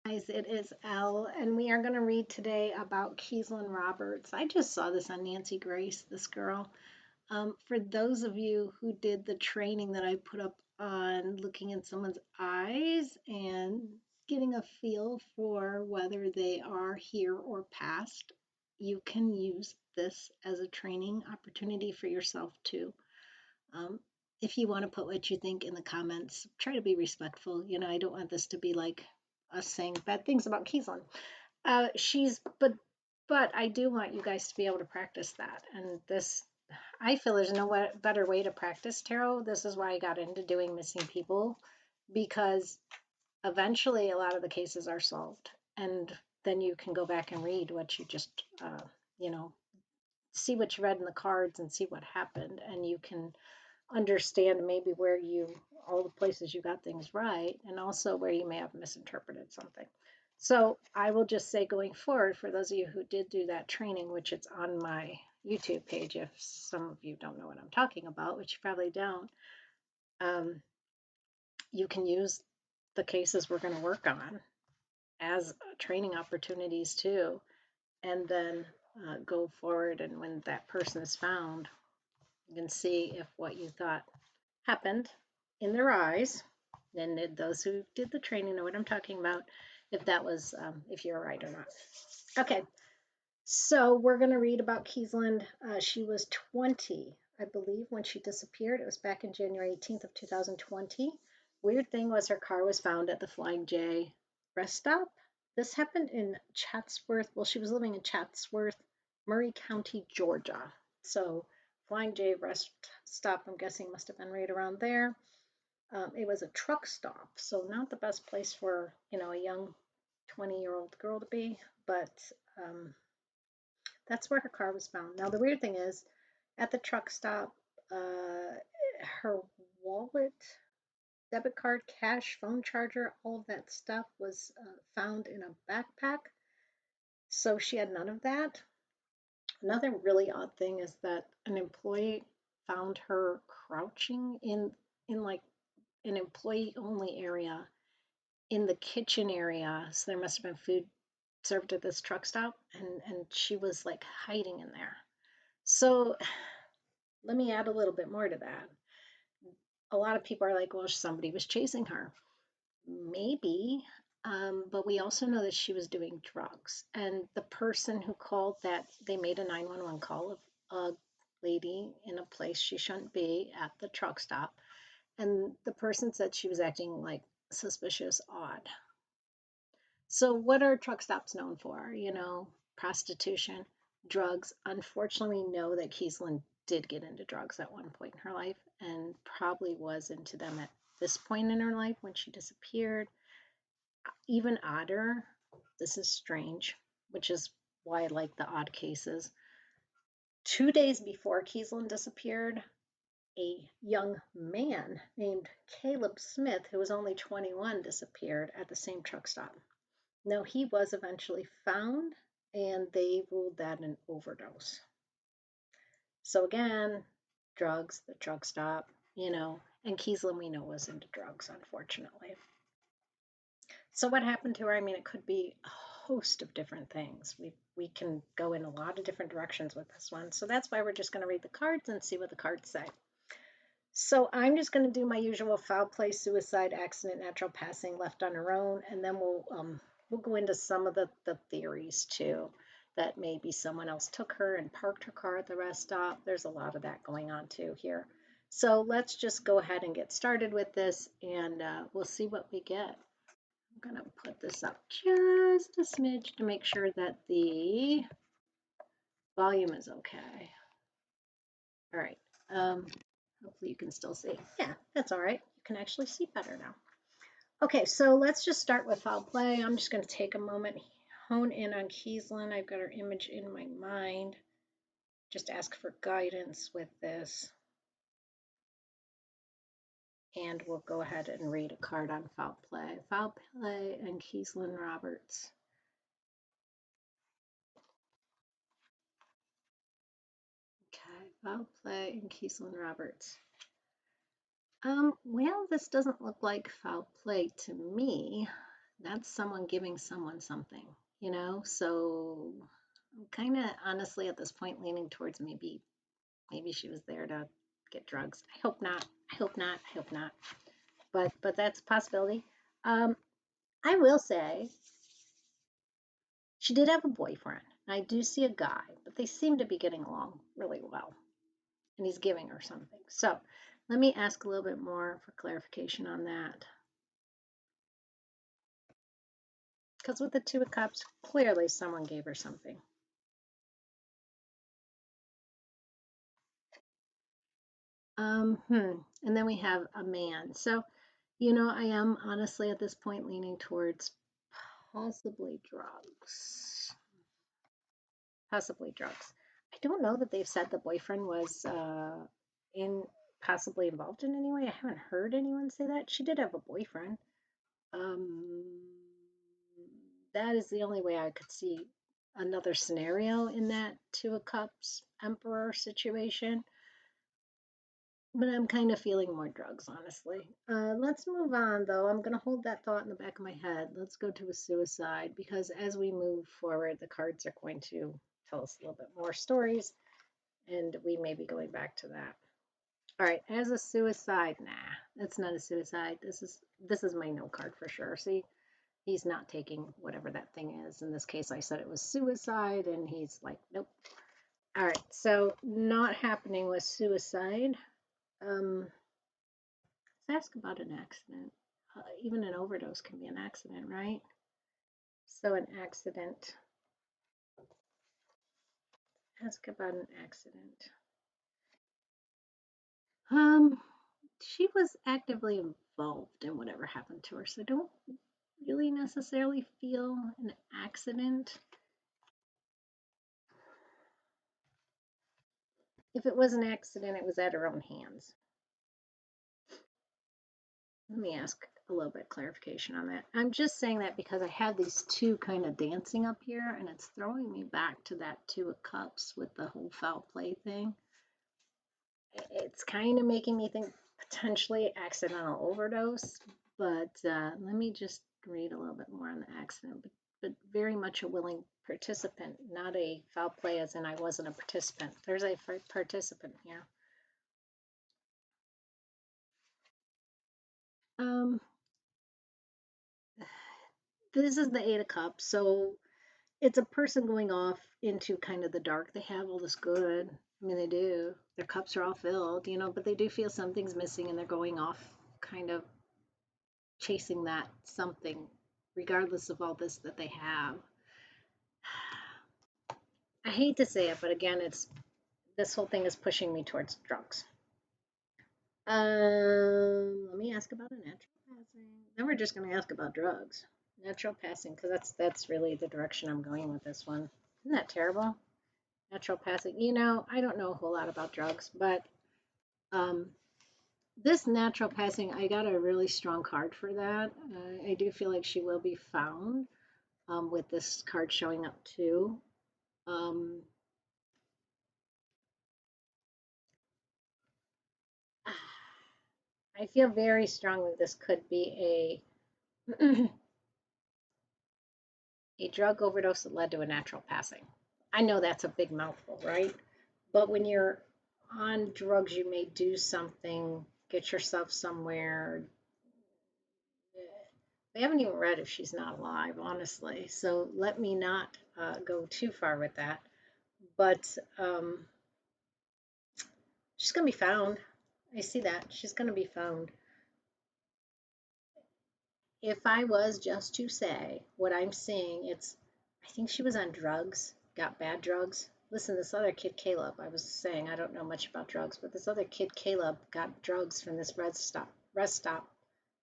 Guys, it is Elle, and we are going to read today about Keeslyn Roberts. I just saw this on Nancy Grace, this girl. For those of you who did the training that I put up on looking in someone's eyes and getting a feel for whether they are here or past, you can use this as a training opportunity for yourself too. Um, if you want to put what you think in the comments, try to be respectful. I don't want this to be like us saying bad things about Keeslyn. She's but I do want you guys to be able to practice that. And this, I feel there's no better way to practice tarot. This is why I got into doing missing people, because eventually a lot of the cases are solved, and then you can go back and read what you just, you know, see what you read in the cards and see what happened, and you can understand maybe where all the places you got things right, and also where you may have misinterpreted something. So I will just say, going forward, for those of you who did do that training, which it's on my YouTube page, if some of you don't know what I'm talking about, which you probably don't, um, you can use the cases we're going to work on as training opportunities too, and then go forward. And when that person is found, you can see if what you thought happened in their eyes, and those who did the training know what I'm talking about, if that was, if you're right or not. Okay, so we're going to read about Keeslyn. She was 20, I believe, when she disappeared. It was back in January 18th of 2020. Weird thing was her car was found at the Flying J rest stop. This happened in Chatsworth. Well, she was living in Chatsworth, Murray County, Georgia. So Flying J rest stop, I'm guessing, must have been right around there. It was a truck stop, so not the best place for, a young 20-year-old girl to be, but that's where her car was found. Now, the weird thing is, at the truck stop, her wallet, debit card, cash, phone charger, all of that stuff was found in a backpack. So she had none of that. Another really odd thing is that an employee found her crouching in like an employee only area in the kitchen area. So there must have been food served at this truck stop, and she was like hiding in there. So let me add a little bit more to that. A lot of people are like, well, somebody was chasing her. Maybe, but we also know that she was doing drugs. And the person who called that, they made a 911 call of a lady in a place she shouldn't be at the truck stop. And the person said she was acting like suspicious, odd. So, what are truck stops known for? Prostitution, drugs. Unfortunately, we know that Keeslyn did get into drugs at one point in her life and probably was into them at this point in her life when she disappeared. Even odder, this is strange, which is why I like the odd cases. 2 days before Keeslyn disappeared, a young man named Caleb Smith, who was only 21, disappeared at the same truck stop. Now, he was eventually found, and they ruled that an overdose. So again, drugs, the drug stop, and Keeslyn we know was into drugs, unfortunately. So what happened to her? I mean, it could be a host of different things. We can go in a lot of different directions with this one. So that's why we're just going to read the cards and see what the cards say. So I'm just going to do my usual foul play, suicide, accident, natural passing, left on her own, and then we'll go into some of the theories too, that maybe someone else took her and parked her car at the rest stop. There's a lot of that going on too here. So let's just go ahead and get started with this, and we'll see what we get. I'm going to put this up just a smidge to make sure that the volume is okay. All right. Hopefully you can still see. Yeah, that's all right. You can actually see better now. Okay, so let's just start with foul play. I'm just going to take a moment, hone in on Keeslyn. I've got her image in my mind. Just ask for guidance with this. And we'll go ahead and read a card on foul play. Foul play and Keeslyn Roberts. Okay, foul play and Keeslyn Roberts. Well, this doesn't look like foul play to me. That's someone giving someone something, you know? So I'm kind of honestly at this point leaning towards maybe she was there to get drugs. I hope not. I hope not. I hope not. But that's a possibility. Um, I will say she did have a boyfriend. I do see a guy, but they seem to be getting along really well. And he's giving her something. So let me ask a little bit more for clarification on that. Because with the Two of Cups, clearly someone gave her something. And then we have a man. So, I am honestly at this point leaning towards possibly drugs. Possibly drugs. I don't know that they've said the boyfriend was in possibly involved in any way. I haven't heard anyone say that. She did have a boyfriend. Um, that is the only way I could see another scenario in that Two of Cups Emperor situation. But I'm kind of feeling more drugs, honestly. Let's move on, though. I'm going to hold that thought in the back of my head. Let's go to a suicide because as we move forward, the cards are going to tell us a little bit more stories, and we may be going back to that. All right, as a suicide, nah, that's not a suicide. This is my no card for sure. See, he's not taking whatever that thing is. In this case, I said it was suicide, and he's like, nope. All right, so not happening with suicide. Um, let's ask about an accident. Even an overdose can be an accident, right? So an accident. Ask about an accident. Um, she was actively involved in whatever happened to her, so I don't really necessarily feel an accident. If it was an accident, it was at her own hands. Let me ask a little bit clarification on that. I'm just saying that because I have these two kind of dancing up here, and it's throwing me back to that Two of Cups with the whole foul play thing. It's kind of making me think potentially accidental overdose, but let me just read a little bit more on the accident. But very much a willing participant, not a foul play as in I wasn't a participant. There's a participant here. Um, this is the Eight of Cups, so it's a person going off into kind of the dark. They have all this good. I mean, they do. Their cups are all filled, but they do feel something's missing and they're going off kind of chasing that something, regardless of all this that they have. I hate to say it, but again, it's this whole thing is pushing me towards drugs. Let me ask about a natural passing. Then we're just going to ask about drugs. Natural passing, because that's really the direction I'm going with this one. Isn't that terrible? Natural passing. I don't know a whole lot about drugs, but um, this natural passing, I got a really strong card for that. I do feel like she will be found with this card showing up too. Um, I feel very strongly this could be a a drug overdose that led to a natural passing. I know that's a big mouthful, right? But when you're on drugs, you may do something, get yourself somewhere. We haven't even read if she's not alive, honestly. So let me not go too far with that. But she's going to be found. I see that. She's going to be found. If I was just to say what I'm seeing, I think she was on drugs, got bad drugs. Listen, this other kid, Caleb, I was saying I don't know much about drugs, but this other kid, Caleb, got drugs from this rest stop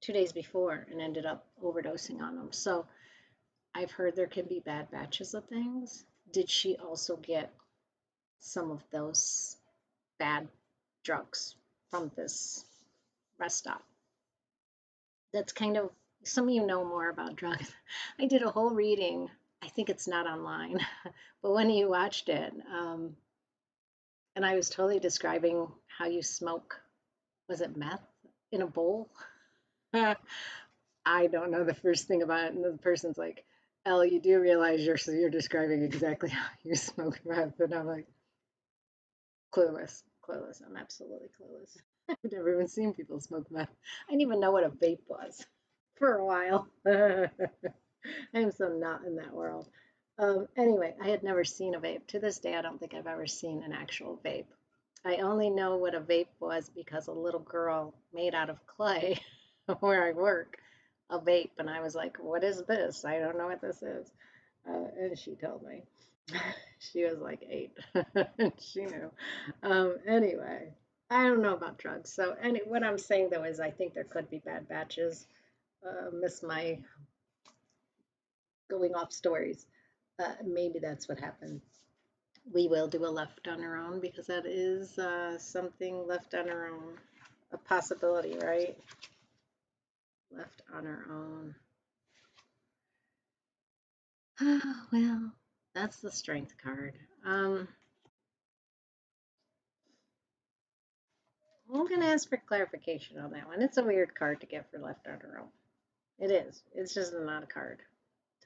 2 days before and ended up overdosing on them. So I've heard there can be bad batches of things. Did she also get some of those bad drugs from this rest stop? That's kind of some of you know more about drugs. I did a whole reading. I think it's not online, but when you watched it, and I was totally describing how you smoke, was it meth in a bowl? I don't know the first thing about it. And the person's like, Elle, you do realize you're describing exactly how you smoke meth. And I'm like, clueless, clueless. I'm absolutely clueless. I've never even seen people smoke meth. I didn't even know what a vape was for a while. I am so not in that world. Anyway, I had never seen a vape. To this day, I don't think I've ever seen an actual vape. I only know what a vape was because a little girl made out of clay where I work a vape, and I was like, "What is this? I don't know what this is." And she told me. She was like 8. She knew. Anyway, I don't know about drugs. So, what I'm saying though is, I think there could be bad batches. Miss my going off stories. Maybe that's what happened. We will do a left on our own because that is something left on our own, a possibility, right? Left on our own. Well, that's the strength card. I'm going to ask for clarification on that one. It's a weird card to get for left on our own. It is. It's just not a card.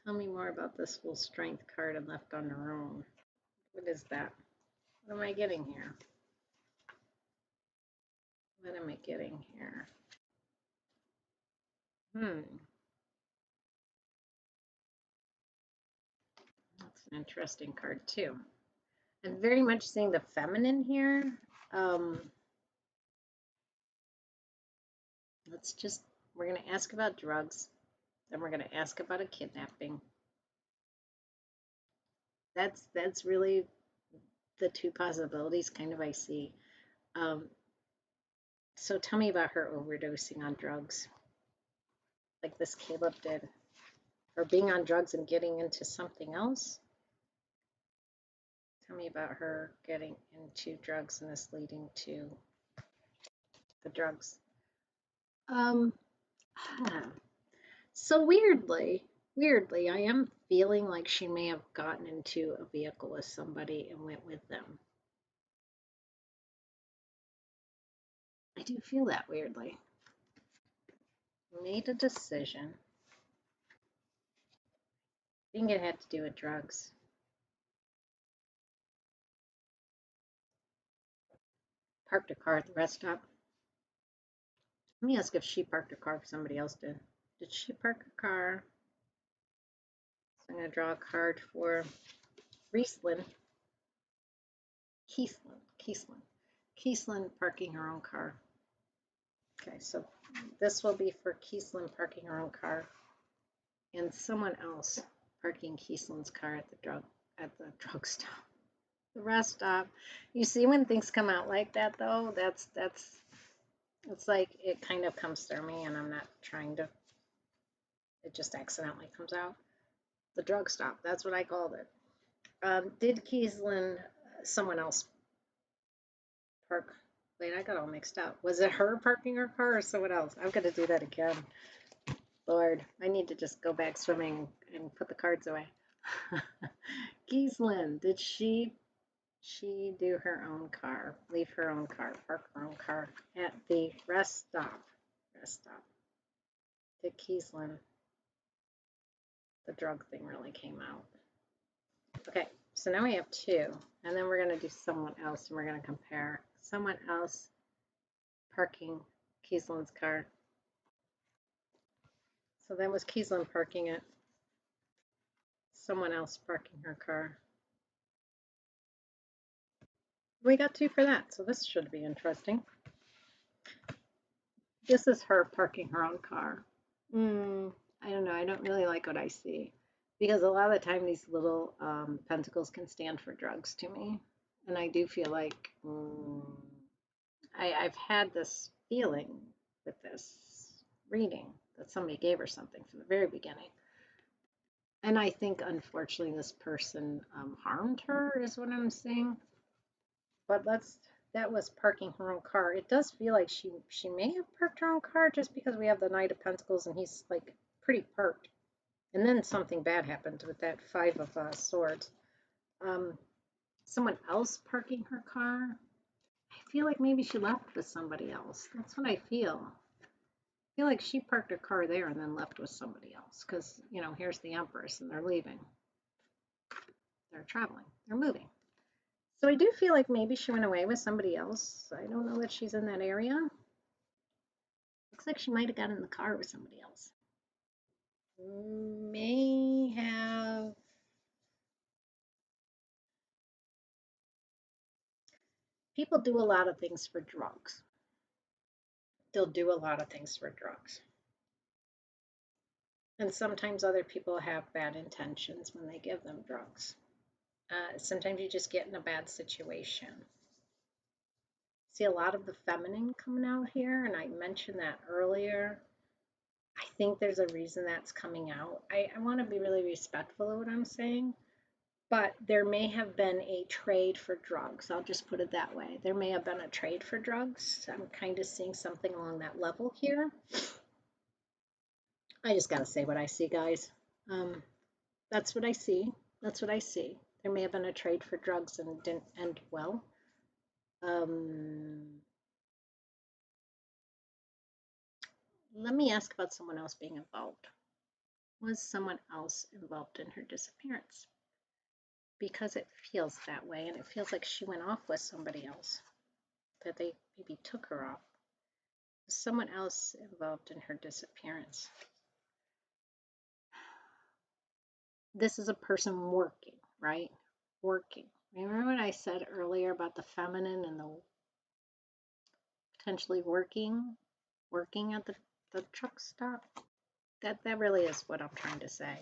Tell me more about this full strength card and left on our own. What is that? What am I getting here? What am I getting here? That's an interesting card too. I'm very much seeing the feminine here. Um, let's just, we're going to ask about drugs. Then we're going to ask about a kidnapping. That's really the two possibilities kind of I see. Um, so tell me about her overdosing on drugs, like this Caleb did, or being on drugs and getting into something else. Tell me about her getting into drugs and this leading to the drugs. Um, so weirdly, I am feeling like she may have gotten into a vehicle with somebody and went with them. I do feel that weirdly. Made a decision. I think it had to do with drugs. Parked a car at the rest stop. Let me ask if she parked her car if somebody else did. Did she park her car? So I'm going to draw a card for Keeslyn. Keeslyn parking her own car. Okay, so this will be for Keeslyn parking her own car and someone else parking Keeslyn's car at the drug stop. The rest stop. You see when things come out like that though, that's it's like it kind of comes through me and I'm not trying to, it just accidentally comes out. The drug stop, that's what I called it. Did Keeslyn, someone else park? Wait, I got all mixed up. Was it her parking her car or someone else? I'm gonna do that again. Lord, I need to just go back swimming and put the cards away. Keeslyn, did she do her own car, leave her own car, park her own car at the rest stop? Rest stop. Did Keeslyn, the drug thing really came out. Okay, so now we have two, and then we're going to do someone else, and we're going to compare someone else parking Keeslyn's car. So that was Keeslyn parking it, someone else parking her car. We got two for that, so this should be interesting. This is her parking her own car. I don't know. I don't really like what I see because a lot of the time these little pentacles can stand for drugs to me. And I do feel like I've had this feeling with this reading that somebody gave her something from the very beginning. And I think, unfortunately, this person harmed her, is what I'm seeing. But that was parking her own car. It does feel like she may have parked her own car just because we have the Knight of Pentacles and he's like pretty parked. And then something bad happened with that Five of Swords. Someone else parking her car. I feel like maybe she left with somebody else. That's what I feel. feel like she parked her car there and then left with somebody else because, here's the Empress and they're leaving. They're traveling. They're moving. So I do feel like maybe she went away with somebody else. I don't know that she's in that area. Looks like she might have got in the car with somebody else. May have. People do a lot of things for drugs. They'll do a lot of things for drugs. And sometimes other people have bad intentions when they give them drugs. Sometimes you just get in a bad situation. See a lot of the feminine coming out here, and I mentioned that earlier. I think there's a reason that's coming out. I want to be really respectful of what I'm saying, but there may have been a trade for drugs. I'll just put it that way. There may have been a trade for drugs. I'm kind of seeing something along that level here. I just got to say what I see, guys. That's what I see. That's what I see. There may have been a trade for drugs and it didn't end well. Let me ask about someone else being involved. Was someone else involved in her disappearance? Because it feels that way, and it feels like she went off with somebody else, that they maybe took her off. Was someone else involved in her disappearance? This is a person working, right? Working. Remember what I said earlier about the feminine and the potentially working at the truck stop? That really is what I'm trying to say.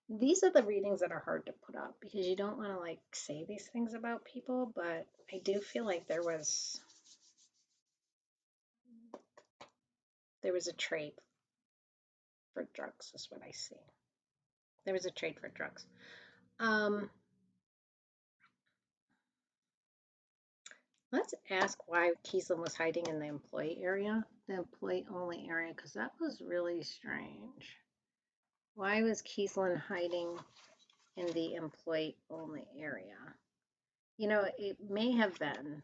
These are the readings that are hard to put up because you don't want to like say these things about people, but I do feel like there was a trade for drugs is what I see. There was a trade for drugs. Let's ask why Keeslyn was hiding in the employee area, the employee only area, because that was really strange. Why was Keeslyn hiding in the employee only area? It may have been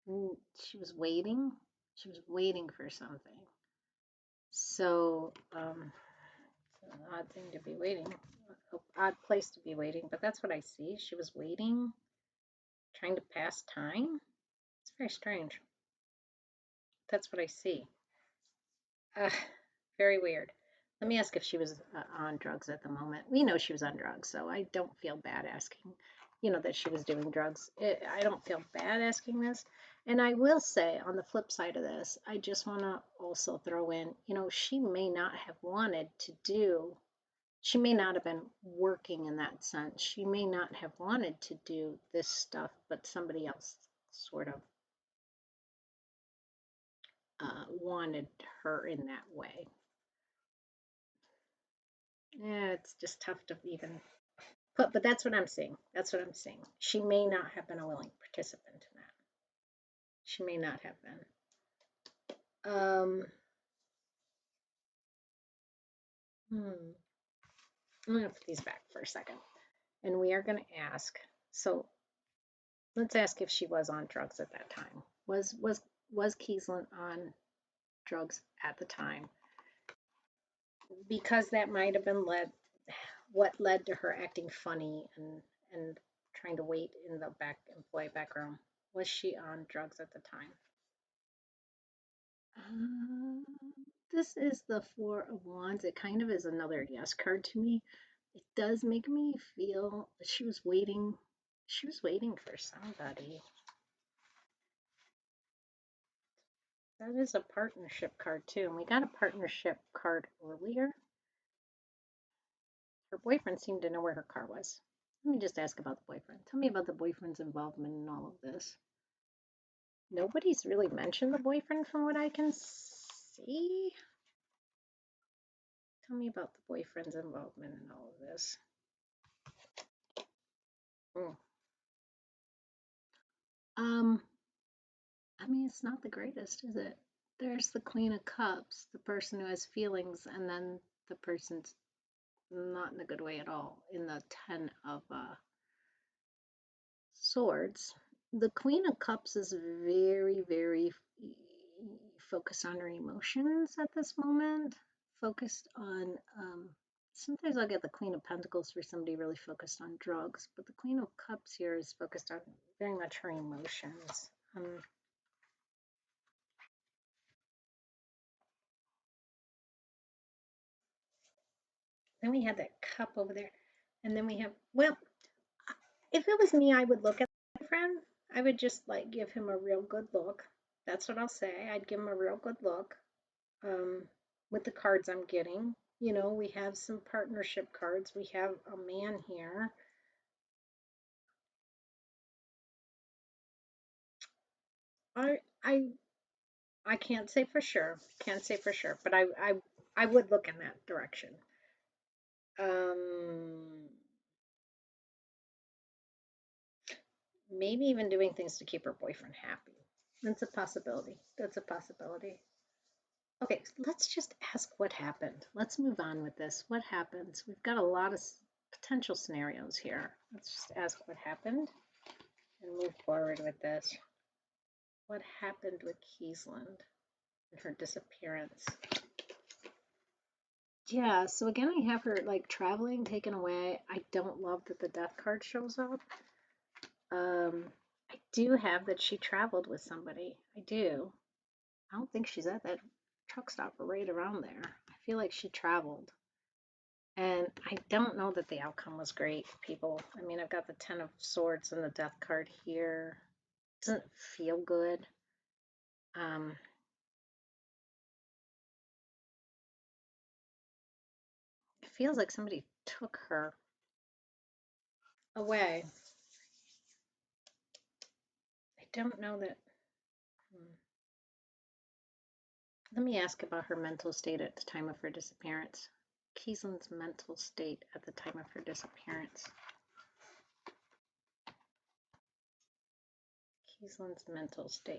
she was waiting. She was waiting for something. So it's an odd thing to be waiting, an odd place to be waiting, but that's what I see. She was waiting, trying to pass time. It's very strange. That's what I see. Very weird. Let me ask if she was on drugs at the moment. We know she was on drugs, so I don't feel bad asking, that she was doing drugs. I don't feel bad asking this. And I will say, on the flip side of this, I just want to also throw in, she may not have wanted to do, she may not have been working in that sense. She may not have wanted to do this stuff, but somebody else sort of wanted her in that way. Yeah, it's just tough to even put, but that's what I'm seeing. That's what I'm seeing. She may not have been a willing participant in that. She may not have been. I'm going to put these back for a second. And we are going to ask, so let's ask if she was on drugs at that time. Was Keeslyn on drugs at the time? Because that might have been what led to her acting funny and trying to wait in the employee back room. Was she on drugs at the time? This is the Four of Wands. It kind of is another yes card to me. It does make me feel she was waiting. She was waiting for somebody. That is a partnership card too. And we got a partnership card earlier. Her boyfriend seemed to know where her car was. Let me just ask about the boyfriend. Tell me about the boyfriend's involvement in all of this. Nobody's really mentioned the boyfriend from what I can see. Tell me about the boyfriend's involvement in all of this. I mean, it's not the greatest, is it? There's the Queen of Cups, the person who has feelings, and then the person's not in a good way at all in the Ten of Swords. The Queen of Cups is very, very focused on her emotions at this moment. Focused on, sometimes I'll get the Queen of Pentacles for somebody really focused on drugs, but the Queen of Cups here is focused on very much her emotions. Then we have that cup over there. And then we have, well, if it was me, I would look at my friend. I would just like give him a real good look. That's what I'll say. I'd give him a real good look, um, with the cards I'm getting. You know, we have some partnership cards. We have a man here. I I I can't say for sure. Can't say for sure, but I would look in that direction. Um, Maybe even doing things to keep her boyfriend happy. That's a possibility. That's a possibility. Okay, let's just ask what happened. Let's move on with this. What happens? We've got a lot of potential scenarios here. Let's just ask what happened and move forward with this. What happened with Keeslyn and her disappearance? Yeah, so again, I have her like traveling, taken away. I don't love that the death card shows up. I do have that she traveled with somebody. I do. I don't think she's at that truck stop or right around there. I feel like she traveled. And I don't know that the outcome was great, people. I mean, I've got the Ten of Swords and the Death card here. Doesn't feel good. Um, it feels like somebody took her away. I don't know that. Hmm. Let me ask about her mental state at the time of her disappearance. Keeslyn's mental state at the time of her disappearance. Keeslyn's mental state.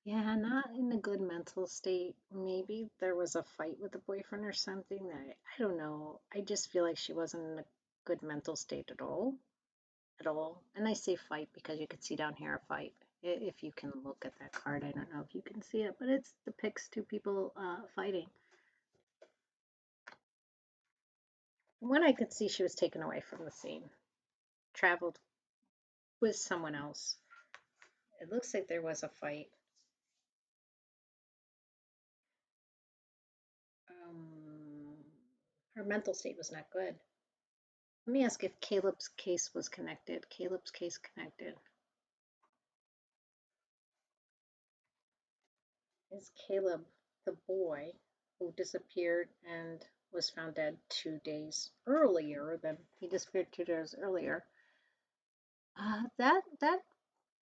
Yeah, not in a good mental state. Maybe there was a fight with the boyfriend or something that I don't know. I just feel like she wasn't in a good mental state at all. At all. And I say fight because you could see down here a fight. If you can look at that card, I don't know if you can see it, but it depicts two people fighting. From what I could see, she was taken away from the scene, traveled with someone else. It looks like there was a fight. Um, Her mental state was not good. Let me ask if Caleb's case was connected. Caleb's case connected. Is Caleb the boy who disappeared and was found dead 2 days earlier than he disappeared 2 days earlier?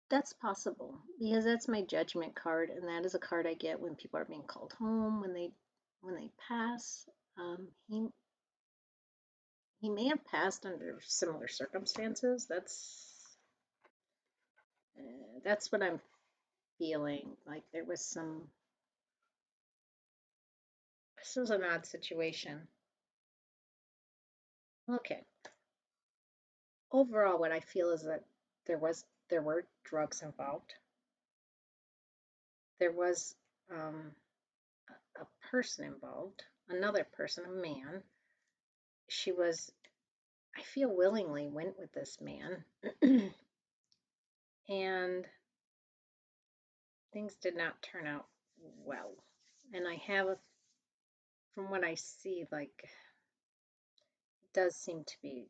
That's possible because that's my judgment card, and that is a card I get when people are being called home when they pass. He may have passed under similar circumstances. That's what I'm feeling. Like there was some. This is an odd situation. Okay. Overall, what I feel is that there were drugs involved. There was, um, a person involved, another person, a man. She was, I feel, willingly went with this man, and things did not turn out well. And I have, from what I see, like it does seem to be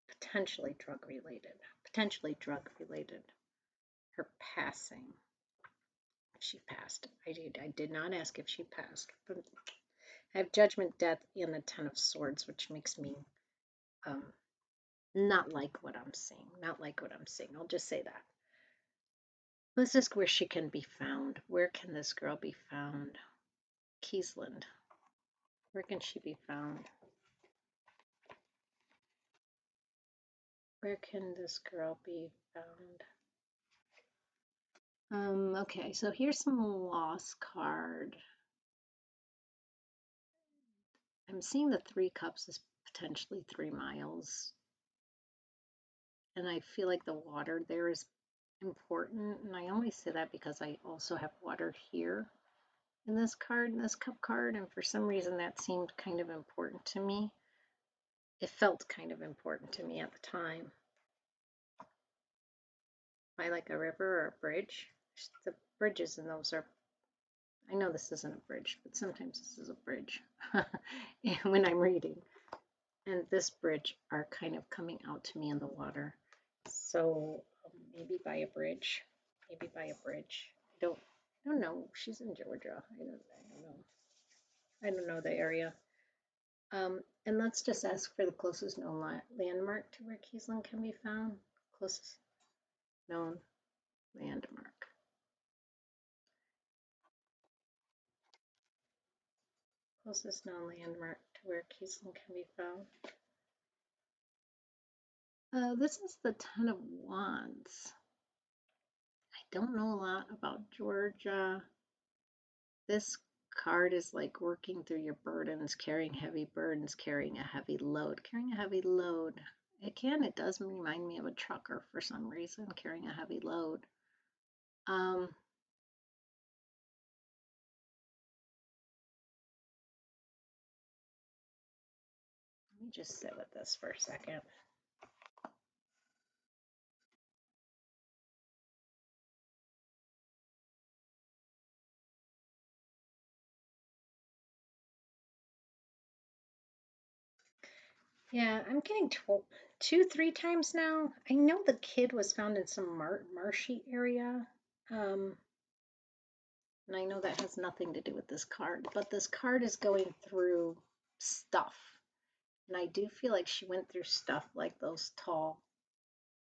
potentially drug related. Potentially drug related. Her passing. She passed. I did not ask if she passed, but I have Judgment, Death, and the Ten of Swords, which makes me um, not like what I'm seeing. Not like what I'm seeing. I'll just say that. Let's ask where she can be found. Where can this girl be found? Keeslyn. Where can she be found? Where can this girl be found? Okay, so here's some lost card. I'm seeing the Three Cups as potentially 3 miles. and I feel like the water there is important. And I only say that because I also have water here in this card, in this cup card, and for some reason that seemed kind of important to me. It felt kind of important to me at the time. By like a river or a bridge. The bridges in those are, I know this isn't a bridge, but sometimes this is a bridge when I'm reading. And this bridge are kind of coming out to me in the water. So maybe by a bridge, maybe by a bridge. I don't know. She's in Georgia. I don't know. I don't know the area. And let's just ask for the closest known landmark to where Keeslyn can be found. Closest known landmark. Closest known landmark to where Keeslyn can be found. This is the Ten of Wands. I don't know a lot about Georgia. This card is like working through your burdens, carrying heavy burdens, carrying a heavy load, carrying a heavy load. It does remind me of a trucker for some reason, carrying a heavy load. Let me just sit with this for a second. Yeah, I'm getting told 2, 3 times now. I know the kid was found in some marshy area. And I know that has nothing to do with this card, but this card is going through stuff. And I do feel like she went through stuff like those tall,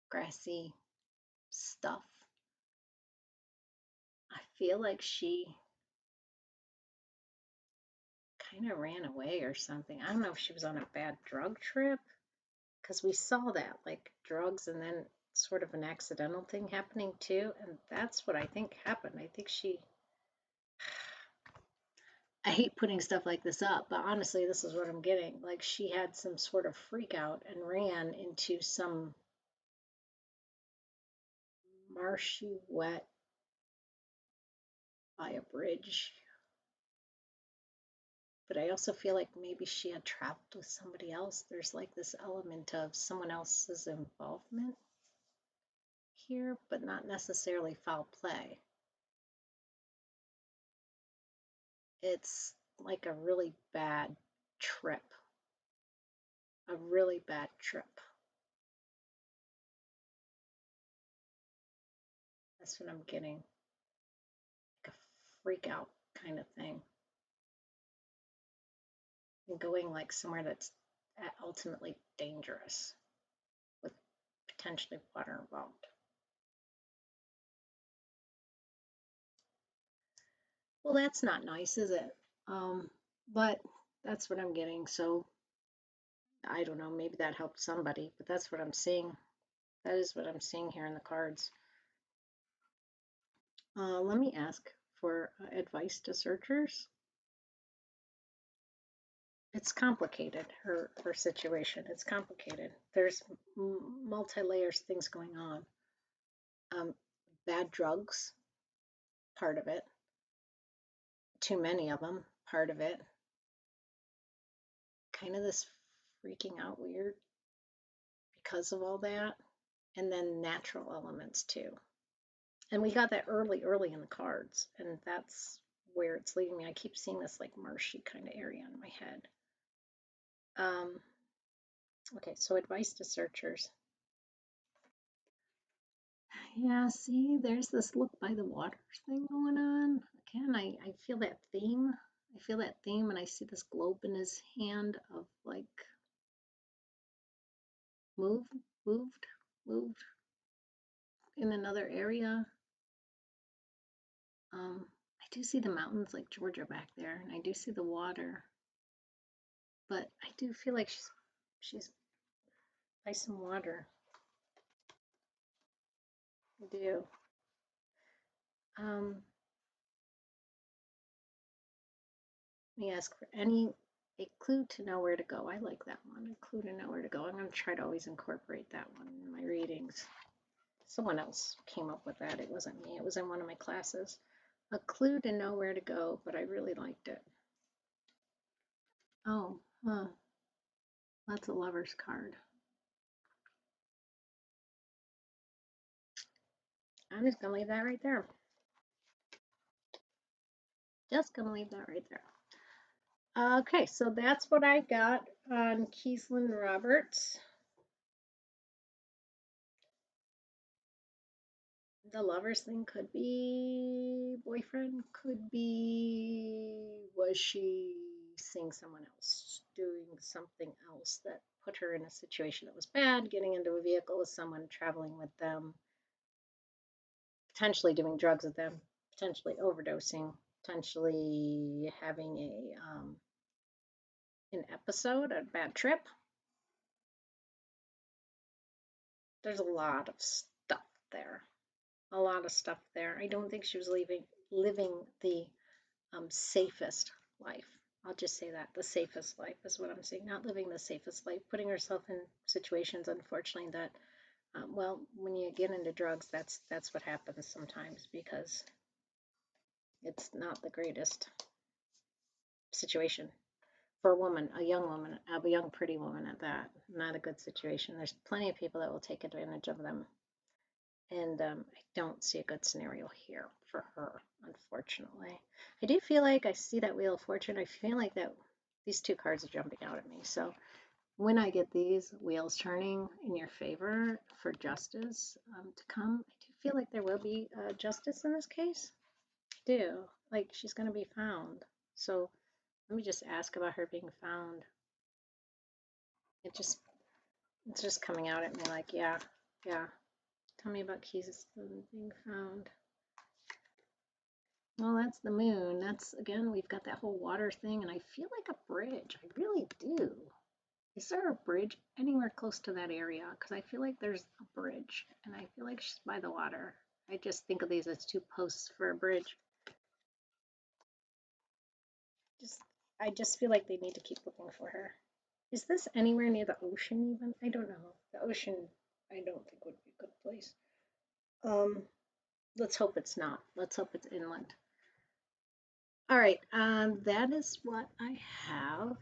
grassy stuff. I feel like she kind of ran away or something. I don't know if she was on a bad drug trip, because we saw that, like drugs and then sort of an accidental thing happening too. And that's what I think happened. I think I hate putting stuff like this up, but honestly, this is what I'm getting. Like she had some sort of freak out and ran into some marshy, wet by a bridge. But I also feel like maybe she had traveled with somebody else. There's like this element of someone else's involvement here, but not necessarily foul play. It's like a really bad trip. A really bad trip. That's what I'm getting. Like a freak out kind of thing. And going like somewhere that's ultimately dangerous with potentially water involved. Well, that's not nice, is it? But that's what I'm getting. So I don't know, maybe that helped somebody, but that's what I'm seeing. That is what I'm seeing here in the cards. Let me ask for advice to searchers. It's complicated, her situation. It's complicated. There's multi-layers things going on. Bad drugs, part of it. Too many of them, part of it. Kind of this freaking out weird because of all that. And then natural elements too. And we got that early in the cards, and that's where it's leading me. I keep seeing this like marshy kind of area in my head. Okay, so advice to searchers. Yeah, see, there's this look by the water thing going on. Again, I feel that theme. I feel that theme, and I see this globe in his hand of like moved, moved, moved in another area. I do see the mountains like Georgia back there, and I do see the water, but I do feel like she's by some water. I do. Let me ask for any. A clue to know where to go. I like that one. A clue to know where to go. I'm going to try to always incorporate that one in my readings. Someone else came up with that. It wasn't me. It was in one of my classes. A clue to know where to go, but I really liked it. Oh, huh. That's a lover's card. I'm just going to leave that right there. Just going to leave that right there. Okay, so that's what I got on Keeslyn Roberts. The lovers thing could be boyfriend, could be was she seeing someone else, doing something else that put her in a situation that was bad, getting into a vehicle with someone, traveling with them, potentially doing drugs with them, potentially overdosing, potentially having an episode, a bad trip. There's a lot of stuff there. A lot of stuff there. I don't think she was living the safest life. I'll just say that the safest life is what I'm saying. Not living the safest life, putting herself in situations, unfortunately, that well, when you get into drugs, that's what happens sometimes because it's not the greatest situation for a woman, a young woman, a young pretty woman at that. Not a good situation. There's plenty of people that will take advantage of them. And I don't see a good scenario here for her, unfortunately. I do feel like I see that Wheel of Fortune. I feel like that these two cards are jumping out at me. So when I get these wheels turning in your favor for justice to come, I do feel like there will be justice in this case. I do. Like she's going to be found. So let me just ask about her being found. It just it's just coming out at me like, yeah, yeah. Tell me about keys being found. Well, that's the moon. That's again, we've got that whole water thing, and I feel like a bridge. I really do. Is there a bridge anywhere close to that area? Because I feel like there's a bridge, and I feel like she's by the water. I just think of these as two posts for a bridge. Just, I just feel like they need to keep looking for her. Is this anywhere near the ocean even? I don't know. The ocean, I don't think would be a good place. Um, let's hope it's not. Let's hope it's inland. All right, that is what I have,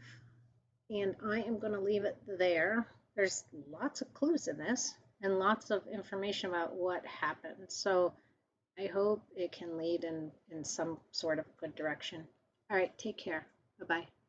and I am going to leave it there. There's lots of clues in this and lots of information about what happened. So I hope it can lead in some sort of good direction. All right, take care. Bye bye.